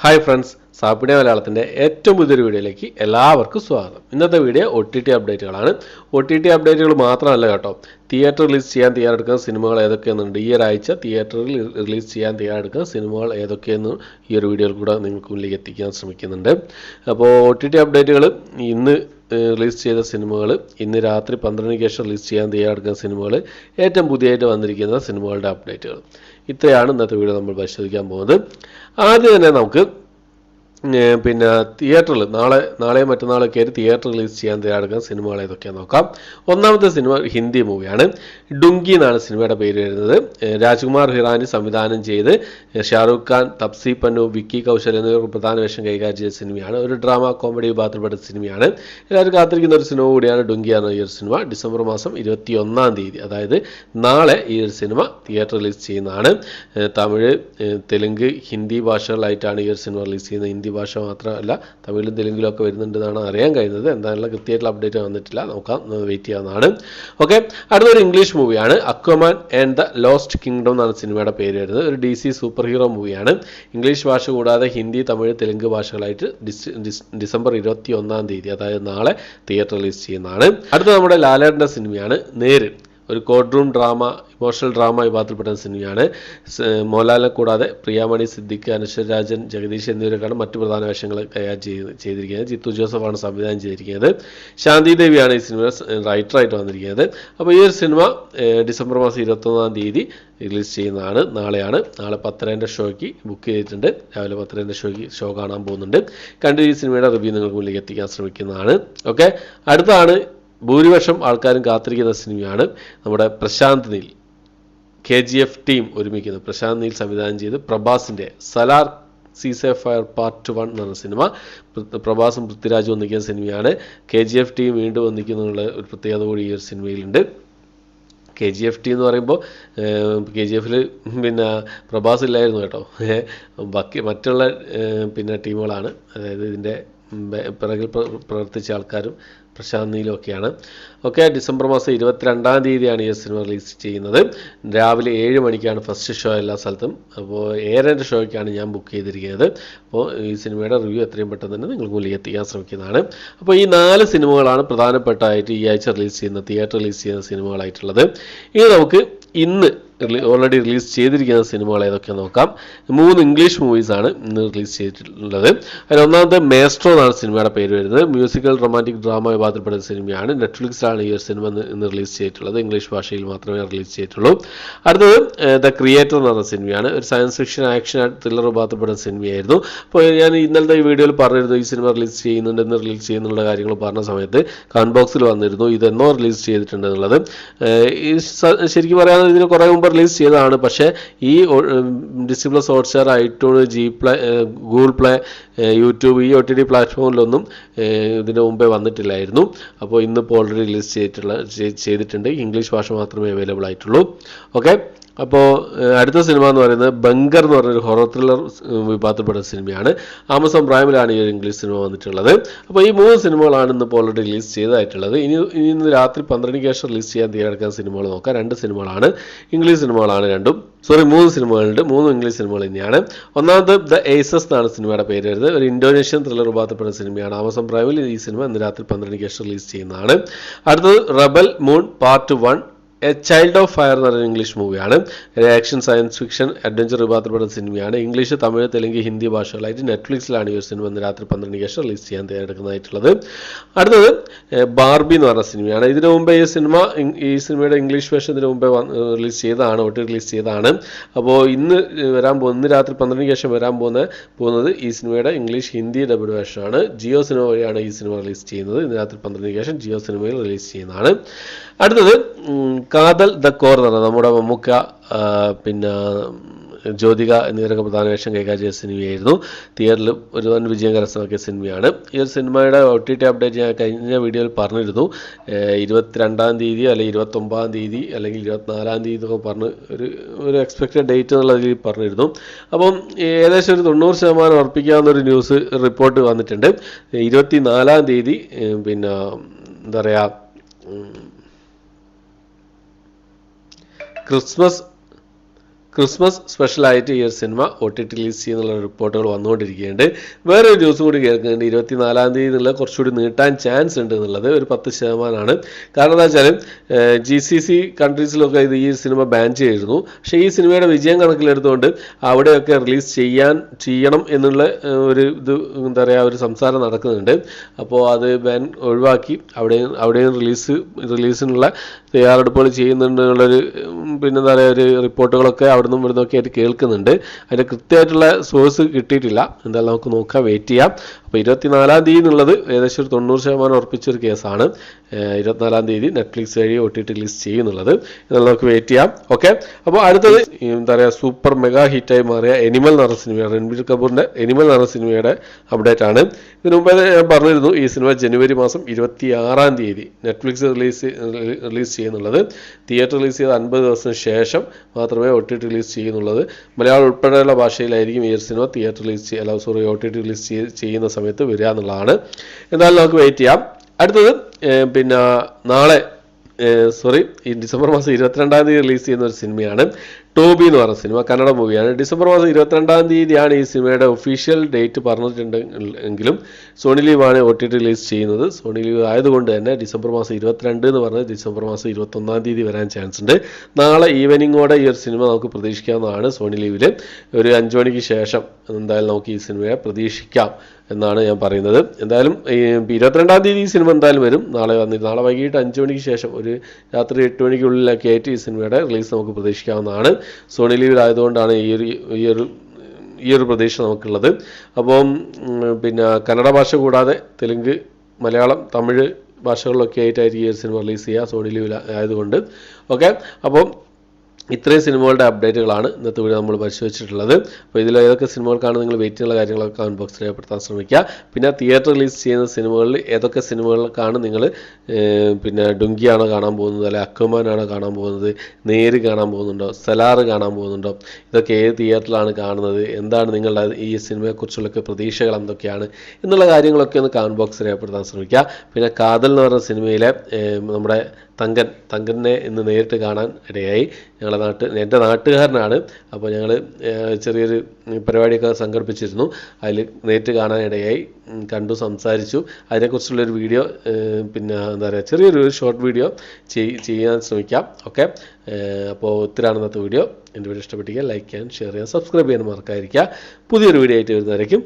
Hi friends, സാപ്പിഡിയ മലയാളത്തിൻ്റെ ഏറ്റവും പുതിയൊരു വീഡിയോയിലേക്ക് എല്ലാവർക്കും സ്വാഗതം. ഇന്നത്തെ വീഡിയോ OTT അപ്ഡേറ്റുകളാണ്. OTT അപ്ഡേറ്റുകൾ മാത്രമല്ല കേട്ടോ, തിയേറ്റർ റിലീസ് ചെയ്യാൻ തയ്യാറെടുക്കുന്ന സിനിമകൾ ഏതൊക്കെയെന്നുണ്ട്. ഈ ഒരാഴ്ച തിയേറ്ററിൽ റിലീസ് ചെയ്യാൻ തയ്യാറെടുക്കുന്ന സിനിമകൾ ഏതൊക്കെയെന്ന് ഈ ഒരു വീഡിയോയിൽ കൂടെ നിങ്ങൾക്ക് മുന്നിലേക്ക് എത്തിക്കാൻ ശ്രമിക്കുന്നുണ്ട്. അപ്പോൾ OTT അപ്ഡേറ്റുകൾ ഇന്ന് റിലീസ് ചെയ്ത സിനിമകൾ, ഇന്ന് രാത്രി 12 ശേഷം റിലീസ് ചെയ്യാൻ തയ്യാറെടുക്കുന്ന സിനിമകൾ, ഏറ്റവും പുതിയതായിട്ട് വന്നിരിക്കുന്ന സിനിമകളുടെ അപ്ഡേറ്റുകൾ, ഇത്രയാണ് ഇന്നത്തെ വീഡിയോ നമ്മൾ പരിശോധിക്കാൻ പോകുന്നത്. ആദ്യം തന്നെ നമുക്ക് പിന്നെ തിയേറ്ററിൽ നാളെ മറ്റന്നാളൊക്കെ ആയിട്ട് തിയേറ്റർ റിലീസ് ചെയ്യാൻ തയ്യാറെടുക്കുന്ന സിനിമകൾ ഏതൊക്കെയാണെന്ന് നോക്കാം. ഒന്നാമത്തെ സിനിമ ഹിന്ദി മൂവിയാണ്. ഡുങ്കി എന്നാണ് സിനിമയുടെ പേര് വരുന്നത്. രാജ്കുമാർ ഹിറാനി സംവിധാനം ചെയ്ത് ഷാറൂഖ് ഖാൻ, തപ്സി പന്നു, വിക്കി കൗശൽ എന്നിവർ പ്രധാന വേഷം കൈകാര്യം ചെയ്ത സിനിമയാണ്. ഒരു ഡ്രാമ കോമഡി വിഭാഗത്തിൽപ്പെട്ട സിനിമയാണ്. എല്ലാവരും കാത്തിരിക്കുന്ന ഒരു സിനിമ കൂടിയാണ് ഡുങ്കി എന്ന ഈ ഒരു സിനിമ. ഡിസംബർ മാസം 21-ാം തീയതി, അതായത് നാളെ ഈ ഒരു സിനിമ തിയേറ്റർ റിലീസ് ചെയ്യുന്നതാണ്. തമിഴ്, തെലുങ്ക്, ഹിന്ദി ഭാഷകളിലായിട്ടാണ് ഈ ഒരു സിനിമ റിലീസ് ചെയ്യുന്നത്. ഹിന്ദി ഭാഷ മാത്രമല്ല, തമിഴിലും തെലുങ്കിലും ഒക്കെ വരുന്നുണ്ടെന്നാണ് അറിയാൻ കഴിയുന്നത്. എന്തായാലും കൃത്യമായിട്ടുള്ള അപ്ഡേറ്റ് വന്നിട്ടില്ല, നോക്കാം, വെയിറ്റ് ചെയ്യാവുന്നതാണ്. ഓക്കെ, അടുത്തൊരു ഇംഗ്ലീഷ് മൂവിയാണ്. Aquaman and the lost kingdom എന്നാണ് സിനിമയുടെ പേര് വരുന്നത്. ഒരു DC സൂപ്പർ ഹീറോ മൂവിയാണ്. ഇംഗ്ലീഷ് ഭാഷ കൂടാതെ ഹിന്ദി, തമിഴ്, തെലുങ്ക് ഭാഷകളായിട്ട് ഡിസംബർ 21-ാം തീയതി, അതായത് നാളെ തിയേറ്റർ റിലീസ് ചെയ്യുന്നതാണ്. അടുത്ത നമ്മുടെ ലാലേട്ടൻ്റെ സിനിമയാണ് നേര്. ഒരു court room drama, emotional drama വിഭാഗത്തിൽപ്പെട്ട സിനിമയാണ്. മോഹൻലാലിനെ കൂടാതെ പ്രിയാമണി, സിദ്ദിഖ്, അനശ്വര രാജൻ, ജഗദീഷ് എന്നിവരൊക്കെയാണ് മറ്റു പ്രധാന വേഷങ്ങൾ ചെയ്തിരിക്കുന്നത്. ജിത്തു ജോസഫാണ് സംവിധാനം ചെയ്തിരിക്കുന്നത്. ശാന്തി ദേവിയാണ് ഈ സിനിമ റൈറ്ററായിട്ട് വന്നിരിക്കുന്നത്. അപ്പോൾ ഈ ഒരു സിനിമ ഡിസംബർ മാസം 21-ാം തീയതി റിലീസ് ചെയ്യുന്നതാണ്. നാളെ 10:30 ഷോയ്ക്ക് ബുക്ക് ചെയ്തിട്ടുണ്ട്. രാവിലെ 10:30 ഷോ കാണാൻ പോകുന്നുണ്ട്. കണ്ട് ഈ സിനിമയുടെ റിവ്യൂ നിങ്ങൾക്ക് മുന്നിലേക്ക് എത്തിക്കാൻ ശ്രമിക്കുന്നതാണ്. ഓക്കെ, അടുത്താണ് ഭൂരിപക്ഷം ആൾക്കാരും കാത്തിരിക്കുന്ന സിനിമയാണ് നമ്മുടെ പ്രശാന്ത് നീൽ. KGF ടീം ഒരുമിക്കുന്നത്. പ്രശാന്ത് നീൽ സംവിധാനം ചെയ്ത് പ്രഭാസിൻ്റെ സലാർ സീസേ ഫയർ പാർട്ട് 1 എന്ന സിനിമ. പ്രഭാസും പൃഥ്വിരാജും ഒന്നിക്കുന്ന സിനിമയാണ്. KGF ടീം വീണ്ടും ഒന്നിക്കുന്നുള്ള ഒരു പ്രത്യേകത കൂടി ഈ ഒരു സിനിമയിലുണ്ട്. KGF ടീം എന്ന് പറയുമ്പോൾ KGFൽ പിന്നെ പ്രഭാസ് ഇല്ലായിരുന്നു കേട്ടോ. ബാക്കി മറ്റുള്ള പിന്നെ ടീമുകളാണ്, അതായത് ഇതിൻ്റെ പിറകിൽ പ്രവർത്തിച്ച ആൾക്കാരും പ്രശാന്ത് നീലും ഒക്കെയാണ്. ഓക്കെ, ഡിസംബർ മാസം 22-ാം തീയതിയാണ് ഈ സിനിമ റിലീസ് ചെയ്യുന്നത്. രാവിലെ 7 മണിക്കാണ് ഫസ്റ്റ് ഷോ എല്ലാ സ്ഥലത്തും. അപ്പോൾ 7:30 ഷോയ്ക്കാണ് ഞാൻ ബുക്ക് ചെയ്തിരിക്കുന്നത്. അപ്പോൾ ഈ സിനിമയുടെ റിവ്യൂ എത്രയും പെട്ടെന്ന് തന്നെ നിങ്ങൾക്ക് മുന്നിൽ എത്തിക്കാൻ ശ്രമിക്കുന്നതാണ്. അപ്പോൾ ഈ 4 സിനിമകളാണ് പ്രധാനപ്പെട്ടായിട്ട് ഈ ആഴ്ച തിയേറ്റർ റിലീസ് ചെയ്യുന്ന സിനിമകളായിട്ടുള്ളത്. ഇനി നമുക്ക് ഇന്ന് ഓൾറെഡി റിലീസ് ചെയ്തിരിക്കുന്ന സിനിമകൾ ഏതൊക്കെയാണെന്ന് നോക്കാം. 3 ഇംഗ്ലീഷ് മൂവീസാണ് ഇന്ന് റിലീസ് ചെയ്തിട്ടുള്ളത്. അതിൽ ഒന്നാമത്തെ മേസ്ട്രോ എന്നാണ് സിനിമയുടെ പേര് വരുന്നത്. മ്യൂസിക്കൽ റൊമാൻറ്റിക് ഡ്രാമ വിഭാഗത്തിൽപ്പെടുന്ന സിനിമയാണ്. നെറ്റ്ഫ്ലിക്സിലാണ് ഈ ഒരു സിനിമ ഇന്ന് റിലീസ് ചെയ്തിട്ടുള്ളത്. ഇംഗ്ലീഷ് ഭാഷയിൽ മാത്രമേ റിലീസ് ചെയ്തിട്ടുള്ളൂ. അടുത്തത് ദ ക്രിയേറ്റർ എന്ന് പറഞ്ഞ സിനിമയാണ്. ഒരു സയൻസ് ഫിക്ഷൻ, ആക്ഷൻ, ത്രില്ലർ വിഭാഗത്തിൽപ്പെടുന്ന സിനിമയായിരുന്നു. അപ്പോൾ ഞാൻ ഇന്നലത്തെ ഈ വീഡിയോയിൽ പറഞ്ഞിരുന്നു ഈ സിനിമ റിലീസ് ചെയ്യുന്നുണ്ട്, ഇന്ന് റിലീസ് ചെയ്യുന്നുള്ള കാര്യങ്ങൾ പറഞ്ഞ സമയത്ത് കമന്റ് ബോക്സിൽ വന്നിരുന്നു ഇതെന്നോ റിലീസ് ചെയ്തിട്ടുണ്ട് എന്നുള്ളത്. ശരിക്കും പറയാതെ ഇതിന് കുറേ മുമ്പ് റിലീസ് ചെയ്തതാണ്. പക്ഷേ ഈ Disney+, Hotstar, iTunes, Google play, YouTube, ഈ OTT പ്ലാറ്റ്ഫോമിലൊന്നും ഇതിന് മുമ്പേ വന്നിട്ടില്ലായിരുന്നു. അപ്പോൾ ഇന്നിപ്പോൾ ഓൾറെഡി റിലീസ് ചെയ്തിട്ടുണ്ട്. ഇംഗ്ലീഷ് ഭാഷ മാത്രമേ അവൈലബിൾ ആയിട്ടുള്ളൂ. ഓക്കെ, അപ്പോൾ അടുത്ത സിനിമ എന്ന് പറയുന്നത് ബങ്കർ എന്ന് പറഞ്ഞൊരു ഹൊറർ ത്രില്ലർ വിഭാഗത്തിൽപ്പെടുന്ന സിനിമയാണ്. ആമസോൺ പ്രൈമിലാണ് ഈ ഒരു ഇംഗ്ലീഷ് സിനിമ വന്നിട്ടുള്ളത്. അപ്പോൾ ഈ 3 സിനിമകളാണ് ഇന്നിപ്പോൾ ഓൾറെഡി റിലീസ് ചെയ്തതായിട്ടുള്ളത്. ഇന്ന് രാത്രി 12 ശേഷം റിലീസ് ചെയ്യാൻ തയ്യാറെടുക്കുന്ന സിനിമകൾ നോക്കാം. 2 സിനിമകളാണ്, ഇംഗ്ലീഷ് സിനിമകളാണ് രണ്ടും. 3 സിനിമകളുണ്ട്, 3 ഇംഗ്ലീഷ് സിനിമകൾ തന്നെയാണ്. ഒന്നാമത് ദ ഏസസ് എന്നാണ് സിനിമയുടെ പേര് വരുന്നത്. ഒരു ഇന്തോനേഷ്യൻ ത്രില്ലർ വിഭാഗത്തിൽപ്പെടുന്ന സിനിമയാണ്. ആമസോൺ പ്രൈമിൽ ഈ സിനിമ ഇന്ന് രാത്രി 12 ശേഷം റിലീസ് ചെയ്യുന്നതാണ്. അടുത്തത് rebel moon part 1, a child of fire എന്ന് പറയുന്ന ഇംഗ്ലീഷ് മൂവിയാണ്. ആക്ഷൻ, സയൻസ് ഫിക്ഷൻ, അഡ്വഞ്ചർ വിഭാഗത്തിൽപ്പെടുന്ന സിനിമയാണ്. ഇംഗ്ലീഷ്, തമിഴ്, തെലുങ്ക്, ഹിന്ദി ഭാഷകളായിട്ട് നെറ്റ്ഫ്ലിക്സിലാണ് ഈ ഒരു സിനിമ ഇന്ന് രാത്രി 12 ശേഷം റിലീസ് ചെയ്യാൻ തയ്യാറെടുക്കുന്നതായിട്ടുള്ളത്. അടുത്തത് ബാർബി എന്ന് പറഞ്ഞ സിനിമയാണ്. ഇതിനു മുമ്പേ ഈ സിനിമയുടെ ഇംഗ്ലീഷ് വേഷം ഇതിനു മുമ്പേ റിലീസ് ചെയ്തതാണ്, റിലീസ് ചെയ്തതാണ്. അപ്പോൾ ഇന്ന് രാത്രി 12 ശേഷം വരാൻ പോകുന്നത് ഈ സിനിമയുടെ ഇംഗ്ലീഷ്, ഹിന്ദി ഡബ്ഡ് വേഷമാണ്. ജിയോ സിനിമ വഴിയാണ് ഈ സിനിമ റിലീസ് ചെയ്യുന്നത്. ഇന്ന് രാത്രി 12 ശേഷം ജിയോ സിനിമയിൽ റിലീസ് ചെയ്യുന്നതാണ്. അടുത്തത് കാതൽ ദ കോർ എന്ന് പറഞ്ഞാൽ നമ്മുടെ മമ്മൂക്ക, പിന്നെ ജ്യോതിക എന്നിവരൊക്കെ പ്രധാന വേഷം കൈകാര്യം ചെയ്ത സിനിമയായിരുന്നു. തിയേറ്ററിൽ ഒരു വൻ വിജയം കരസ്ഥമാക്കിയ സിനിമയാണ്. ഈ ഒരു സിനിമയുടെ OTT അപ്ഡേറ്റ് ഞാൻ കഴിഞ്ഞ വീഡിയോയിൽ പറഞ്ഞിരുന്നു. 22-ാം തീയതി അല്ലെങ്കിൽ 29-ാം തീയതി അല്ലെങ്കിൽ 24-ാം തീയതി എന്നൊക്കെ പറഞ്ഞ് ഒരു എക്സ്പെക്റ്റഡ് ഡേറ്റ് എന്നുള്ള രീതിയിൽ പറഞ്ഞിരുന്നു. അപ്പം ഏകദേശം ഒരു 90% ഉറപ്പിക്കാവുന്നൊരു ന്യൂസ് റിപ്പോർട്ട് വന്നിട്ടുണ്ട്. 24-ാം തീയതി പിന്നെ എന്താ പറയുക, ക്രിസ്മസ് സ്പെഷ്യലായിട്ട് ഈ ഒരു സിനിമ OTT റിലീസ് ചെയ്യുന്നുള്ള റിപ്പോർട്ടുകൾ വന്നുകൊണ്ടിരിക്കുകയുണ്ട്. വേറെ ഒരു ന്യൂസ് കൂടി കേൾക്കുന്നുണ്ട്, 24-ാം തീയതി എന്നുള്ളത് കുറച്ചുകൂടി നീട്ടാൻ ചാൻസ് ഉണ്ട് എന്നുള്ളത് ഒരു 10%. കാരണം എന്താ വെച്ചാൽ GCC കൺട്രീസിലൊക്കെ ഈ സിനിമ ബാൻ ചെയ്തിരുന്നു. പക്ഷേ ഈ സിനിമയുടെ വിജയം കണക്കിലെടുത്തുകൊണ്ട് അവിടെയൊക്കെ റിലീസ് ചെയ്യണം എന്നുള്ള ഒരു എന്താ പറയുക ഒരു സംസാരം നടക്കുന്നുണ്ട്. അപ്പോൾ അത് ബാൻ ഒഴിവാക്കി അവിടെയും റിലീസിനുള്ള തയ്യാറെടുപ്പുകൾ ചെയ്യുന്നുണ്ടെന്നുള്ളൊരു പിന്നെന്താ പറയുക ഒരു റിപ്പോർട്ടുകളൊക്കെ അവിടെ നിന്നും ഇവിടുന്നൊക്കെ ആയിട്ട് കേൾക്കുന്നുണ്ട്. അതിൻ്റെ കൃത്യമായിട്ടുള്ള സോഴ്സ് കിട്ടിയിട്ടില്ല. എന്തായാലും നമുക്ക് നോക്കാം, വെയിറ്റ് ചെയ്യാം. അപ്പോൾ 24-ാം തീയതി എന്നുള്ളത് ഏകദേശം ഒരു 90% ഉറപ്പിച്ചൊരു കേസാണ്. 24-ാം തീയതി നെറ്റ്ഫ്ലിക്സ് വഴി OTT റിലീസ് ചെയ്യുന്നുള്ളത്. എന്നാലും നമുക്ക് വെയിറ്റ് ചെയ്യാം. ഓക്കെ, അപ്പോൾ അടുത്തത് എന്താ പറയുക സൂപ്പർ മെഗാ ഹിറ്റായി മാറിയ എനിമൽ എന്ന് പറഞ്ഞ സിനിമ, രൺബീർ കപൂറിൻ്റെ എനിമൽ എന്ന് പറഞ്ഞ സിനിമയുടെ അപ്ഡേറ്റ് ആണ്. ഇതിനു മുമ്പേ ഞാൻ പറഞ്ഞിരുന്നു ഈ സിനിമ ജനുവരി മാസം 26-ാം തീയതി നെറ്റ്ഫ്ലിക്സ് റിലീസ് ചെയ്യുന്നുള്ളത്. തിയേറ്റർ റിലീസ് ചെയ്ത് 50 ദിവസത്തിന് ശേഷം മാത്രമേ OTT റിലീസ് ചെയ്യുന്നുള്ളത്. മലയാളം ഉൾപ്പെടെയുള്ള ഭാഷയിലായിരിക്കും ഈ ഒരു സിനിമ OTT റിലീസ് ചെയ്യുന്ന സമയത്ത് വരിക എന്നുള്ളതാണ്. എന്തായാലും നമുക്ക് വെയിറ്റ് ചെയ്യാം. അടുത്തത് പിന്നെ ഈ ഡിസംബർ മാസം 22-ാം തീയതി റിലീസ് ചെയ്യുന്ന ഒരു സിനിമയാണ് ടോബി എന്ന് പറഞ്ഞ സിനിമ. കന്നഡ മൂവിയാണ്. ഡിസംബർ മാസം 22-ാം തീയതിയാണ് ഈ സിനിമയുടെ ഒഫീഷ്യൽ ഡേറ്റ് പറഞ്ഞിട്ടുണ്ടെങ്കിലും സോണി ലീവ് ആണ് OTT റിലീസ് ചെയ്യുന്നത്. സോണി ലീവ് ആയതുകൊണ്ട് തന്നെ ഡിസംബർ മാസം 22 എന്ന് പറഞ്ഞത് ഡിസംബർ മാസം 21-ാം തീയതി വരാൻ ചാൻസ് ഉണ്ട്. നാളെ ഈവനിങ്ങോടെ ഈ ഒരു സിനിമ നമുക്ക് പ്രതീക്ഷിക്കാവുന്നതാണ്. സോണി ലീവിൽ ഒരു 5 മണിക്ക് ശേഷം എന്തായാലും നമുക്ക് ഈ സിനിമയെ പ്രതീക്ഷിക്കാം എന്നാണ് ഞാൻ പറയുന്നത്. എന്തായാലും 22-ാം തീയതി ഈ സിനിമ എന്തായാലും വരും. നാളെ വൈകിട്ട് 5 മണിക്ക് ശേഷം ഒരു രാത്രി 8 മണിക്കുള്ളിലൊക്കെ ആയിട്ട് ഈ സിനിമയുടെ റിലീസ് നമുക്ക് പ്രതീക്ഷിക്കാവുന്നതാണ്. സോണി ലീവിലായതുകൊണ്ടാണ് ഈ ഒരു പ്രതീക്ഷ നമുക്കുള്ളത്. അപ്പം പിന്നെ കന്നഡ ഭാഷ കൂടാതെ തെലുങ്ക്, മലയാളം, തമിഴ് ഭാഷകളിലൊക്കെ ആയിട്ടായിരിക്കും ഈ ഒരു സിനിമ റിലീസ് ചെയ്യുക സോണി ലീവിൽ ആയതുകൊണ്ട്. ഓക്കെ, അപ്പം ഇത്രയും സിനിമകളുടെ അപ്ഡേറ്റുകളാണ് ഇന്നത്തെ വീഡിയോ നമ്മൾ പരിശോധിച്ചിട്ടുള്ളത്. അപ്പോൾ ഇതിൽ ഏതൊക്കെ സിനിമകൾക്കാണ് നിങ്ങൾ വെയിറ്റ് ചെയ്യുന്ന കാര്യങ്ങളൊക്കെ കമൻറ്റ് ബോക്സിൽ രേഖപ്പെടുത്താൻ ശ്രമിക്കുക. പിന്നെ തിയേറ്റർ റിലീസ് ചെയ്യുന്ന സിനിമകളിൽ ഏതൊക്കെ സിനിമകൾക്കാണ് നിങ്ങൾ പിന്നെ ഡുങ്കിയാണോ കാണാൻ പോകുന്നത്, അല്ലെങ്കിൽ അക്വമാനാണോ കാണാൻ പോകുന്നത്, നേര് കാണാൻ പോകുന്നുണ്ടോ, സലാർ കാണാൻ പോകുന്നുണ്ടോ, ഇതൊക്കെ ഏത് തിയേറ്ററിലാണ് കാണുന്നത്, എന്താണ് നിങ്ങളുടെ ഈ സിനിമയെക്കുറിച്ചുള്ളൊക്കെ പ്രതീക്ഷകൾ എന്തൊക്കെയാണ് എന്നുള്ള കാര്യങ്ങളൊക്കെ ഒന്ന് കമൻറ്റ് ബോക്സിൽ രേഖപ്പെടുത്താൻ ശ്രമിക്കുക. പിന്നെ കാതൽ എന്ന് പറഞ്ഞ സിനിമയിലെ നമ്മുടെ തങ്കനെ ഇന്ന് നേരിട്ട് കാണാൻ ഇടയായി. എൻ്റെ നാട്ടുകാരനാണ്. അപ്പോൾ ഞങ്ങൾ ചെറിയൊരു പരിപാടിയൊക്കെ സംഘടിപ്പിച്ചിരുന്നു. അതിൽ നേരിട്ട് കാണാനിടയായി, കണ്ടു, സംസാരിച്ചു. അതിനെക്കുറിച്ചുള്ളൊരു വീഡിയോ പിന്നെ എന്താ പറയുക ചെറിയൊരു ഷോർട്ട് വീഡിയോ ചെയ്യാൻ ശ്രമിക്കാം. ഓക്കെ, അപ്പോൾ ഒത്തിരിയാണ് ഇന്നത്തെ വീഡിയോ. എൻ്റെ വീഡിയോ ഇഷ്ടപ്പെട്ടിരിക്കുക ലൈക്ക് ചെയ്യാൻ, ഷെയർ ചെയ്യാൻ, സബ്സ്ക്രൈബ് ചെയ്യാൻ മറക്കാതിരിക്കുക. പുതിയൊരു വീഡിയോ ആയിട്ട് വരുന്നതായിരിക്കും.